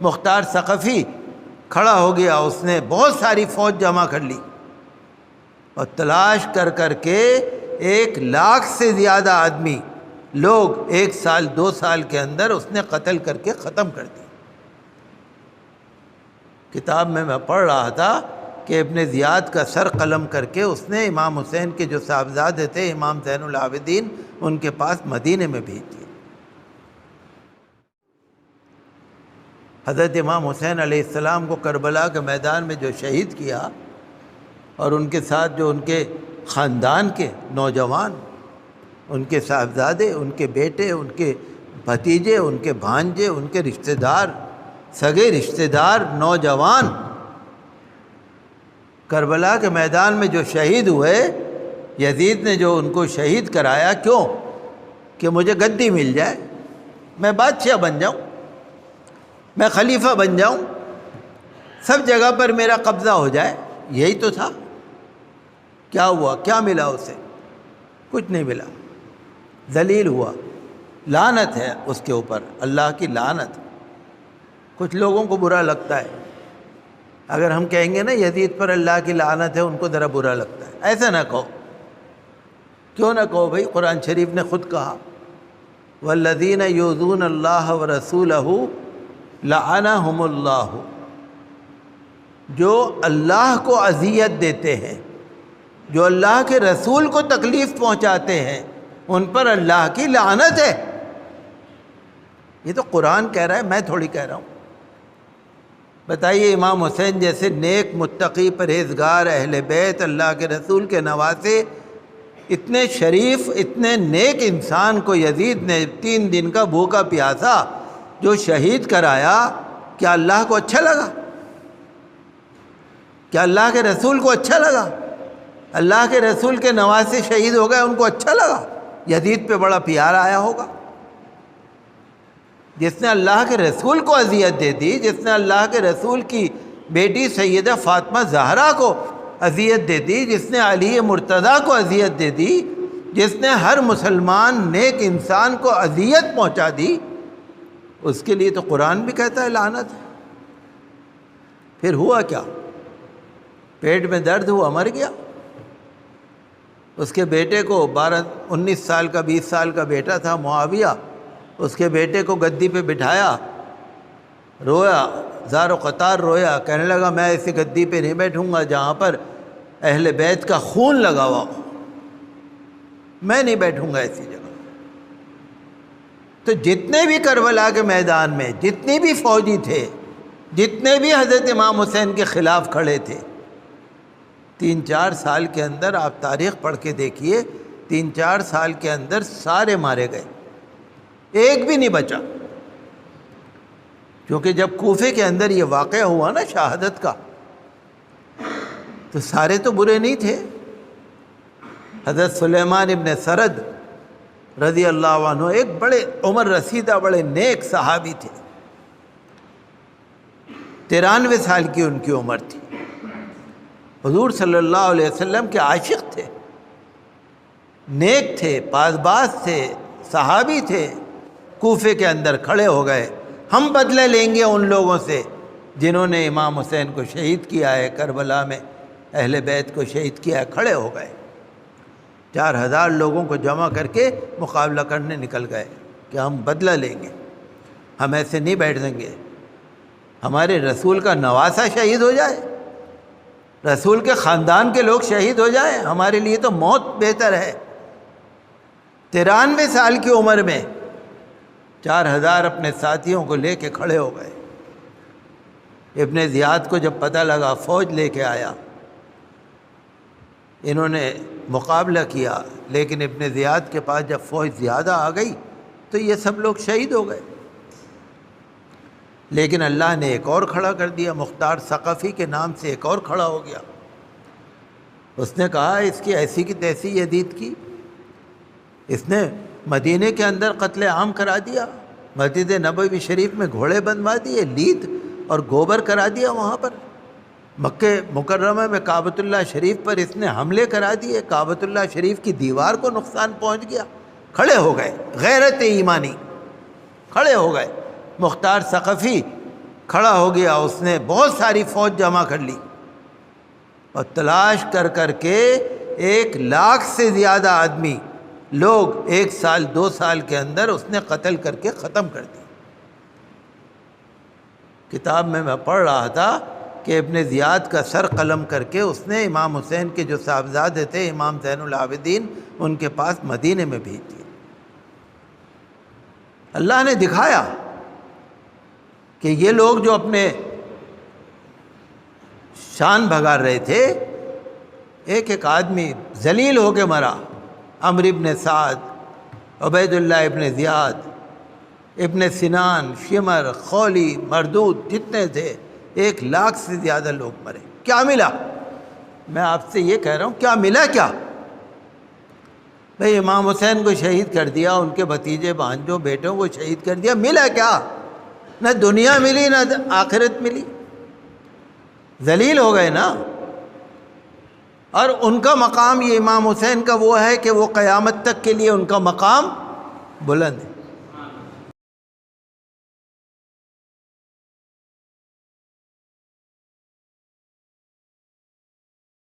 مختار ثقفی کھڑا ہو گیا، اس نے بہت ساری فوج جمع کر لی اور تلاش کر کر کے 1,00,000 سے زیادہ آدمی لوگ 1 سال 2 سال کے اندر اس نے قتل کر کے ختم کر دی۔ کتاب میں پڑھ رہا تھا کہ ابن زیاد کا سر قلم کر کے اس نے امام حسین کے جو صاحبزادے تھے امام زین العابدین، ان کے پاس مدینے میں بھیج دیے۔ حضرت امام حسین علیہ السلام کو کربلا کے میدان میں جو شہید کیا، اور ان کے ساتھ جو ان کے خاندان کے نوجوان، ان کے صاحبزادے، ان کے بیٹے، ان کے بھتیجے، ان کے بھانجے، ان کے رشتہ دار، سگے رشتہ دار نوجوان کربلا کے میدان میں جو شہید ہوئے، یزید نے جو ان کو شہید کرایا، کیوں؟ کہ مجھے گدی مل جائے، میں بادشاہ بن جاؤں، میں خلیفہ بن جاؤں، سب جگہ پر میرا قبضہ ہو جائے۔ یہی تو تھا۔ کیا ہوا؟ کیا ملا اسے؟ کچھ نہیں ملا، ذلیل ہوا۔ لعنت ہے اس کے اوپر، اللہ کی لعنت۔ کچھ لوگوں کو برا لگتا ہے اگر ہم کہیں گے نا یزید پر اللہ کی لعنت ہے، ان کو ذرا برا لگتا ہے۔ ایسا نہ کہو۔ کیوں نہ کہو بھائی؟ قرآن شریف نے خود کہا والذین یؤذون اللہ ورسولہ لعنہم اللہ، جو اللہ کو اذیت دیتے ہیں، جو اللہ کے رسول کو تکلیف پہنچاتے ہیں، ان پر اللہ کی لعنت ہے۔ یہ تو قرآن کہہ رہا ہے، میں تھوڑی کہہ رہا ہوں۔ بتائیے، امام حسین جیسے نیک، متقی، پرہیزگار، اہل بیت، اللہ کے رسول کے نواسے، اتنے شریف، اتنے نیک انسان کو یزید نے 3 دن کا بھوکا پیاسا جو شہید کرایا، کیا اللہ کو اچھا لگا؟ کیا اللہ کے رسول کو اچھا لگا؟ اللہ کے رسول کے نواسے شہید ہو گئے، ان کو اچھا لگا؟ یزید پہ بڑا پیار آیا ہوگا۔ جس نے اللہ کے رسول کو اذیت دے دی، جس نے اللہ کے رسول کی بیٹی سیدہ فاطمہ زہرا کو اذیت دے دی، جس نے علی مرتضیٰ کو اذیت دے دی، جس نے ہر مسلمان نیک انسان کو اذیت پہنچا دی، اس کے لیے تو قرآن بھی کہتا ہے لعنت ہے۔ پھر ہوا کیا؟ پیٹ میں درد ہوا، مر گیا۔ اس کے بیٹے کو 19 سال کا 20 سال کا بیٹا تھا معاویہ، اس کے بیٹے کو گدی پہ بٹھایا، رویا، زار و قطار رویا، کہنے لگا میں ایسی گدی پہ نہیں بیٹھوں گا جہاں پر اہل بیت کا خون لگا ہوا ہو، میں نہیں بیٹھوں گا ایسی جگہ۔ تو جتنے بھی کربلا کے میدان میں جتنے بھی فوجی تھے، جتنے بھی حضرت امام حسین کے خلاف کھڑے تھے، 3-4 سال کے اندر، آپ تاریخ پڑھ کے دیکھیے، 3-4 سال کے اندر سارے مارے گئے، ایک بھی نہیں بچا۔ کیونکہ جب کوفے کے اندر یہ واقعہ ہوا نا شہادت کا، تو سارے تو برے نہیں تھے۔ حضرت سلیمان ابن سرد رضی اللہ عنہ ایک بڑے عمر رسیدہ، بڑے نیک صحابی تھے، 93 سال کی ان کی عمر تھی، حضور صلی اللہ علیہ وسلم کے عاشق تھے، نیک تھے، پاسباز تھے، صحابی تھے۔ کوفے کے اندر کھڑے ہو گئے، ہم بدلہ لیں گے ان لوگوں سے جنہوں نے امام حسین کو شہید کیا ہے، کربلا میں اہل بیت کو شہید کیا ہے۔ کھڑے ہو گئے، 4000 لوگوں کو جمع کر کے مقابلہ کرنے نکل گئے کہ ہم بدلہ لیں گے، ہم ایسے نہیں بیٹھ دیں گے، ہمارے رسول کا نواسہ شہید ہو جائے، رسول کے خاندان کے لوگ شہید ہو جائیں، ہمارے لیے تو موت بہتر ہے۔ 93 سال کی عمر میں 4000 اپنے ساتھیوں کو لے کے کھڑے ہو گئے۔ ابن زیاد کو جب پتہ لگا، فوج لے کے آیا، انہوں نے مقابلہ کیا، لیکن ابن زیاد کے پاس جب فوج زیادہ آ گئی تو یہ سب لوگ شہید ہو گئے۔ لیکن اللہ نے ایک اور کھڑا کر دیا، مختار ثقفی کے نام سے ایک اور کھڑا ہو گیا۔ اس نے کہا اس کی ایسی کی تیسی یزید کی، اس نے مدینے کے اندر قتل عام کرا دیا، مسجد نبوی شریف میں گھوڑے بنوا دیے، لید اور گوبر کرا دیا، وہاں پر مکہ مکرمہ میں کعبۃ اللہ شریف پر اس نے حملے کرا دیے، کعبۃ اللہ شریف کی دیوار کو نقصان پہنچ گیا۔ کھڑے ہو گئے، غیرت ایمانی، کھڑے ہو گئے۔ مختار ثقفی کھڑا ہو گیا، اس نے بہت ساری فوج جمع کر لی اور تلاش کر کر کے 1,00,000 سے زیادہ آدمی لوگ 1 سال 2 سال کے اندر اس نے قتل کر کے ختم کر دی۔ کتاب میں پڑھ رہا تھا کہ ابن زیاد کا سر قلم کر کے اس نے امام حسین کے جو صاحبزادے تھے امام زین العابدین، ان کے پاس مدینے میں بھیج دیے۔ اللہ نے دکھایا کہ یہ لوگ جو اپنے شان بھگا رہے تھے، ایک ایک آدمی ذلیل ہو کے مرا۔ عمرو ابن سعد، عبید اللہ ابن زیاد، ابن سنان، شمر، خولی، مردود، جتنے تھے 1,00,000 سے زیادہ لوگ مرے۔ کیا ملا؟ میں آپ سے یہ کہہ رہا ہوں، کیا ملا؟ کیا بھئی امام حسین کو شہید کر دیا، ان کے بھتیجے بھانجوں بیٹوں کو شہید کر دیا، ملا کیا؟ نہ دنیا ملی نہ آخرت ملی، ذلیل ہو گئے نا۔ اور ان کا مقام، یہ امام حسین کا وہ ہے کہ وہ قیامت تک کے لیے ان کا مقام بلند ہے۔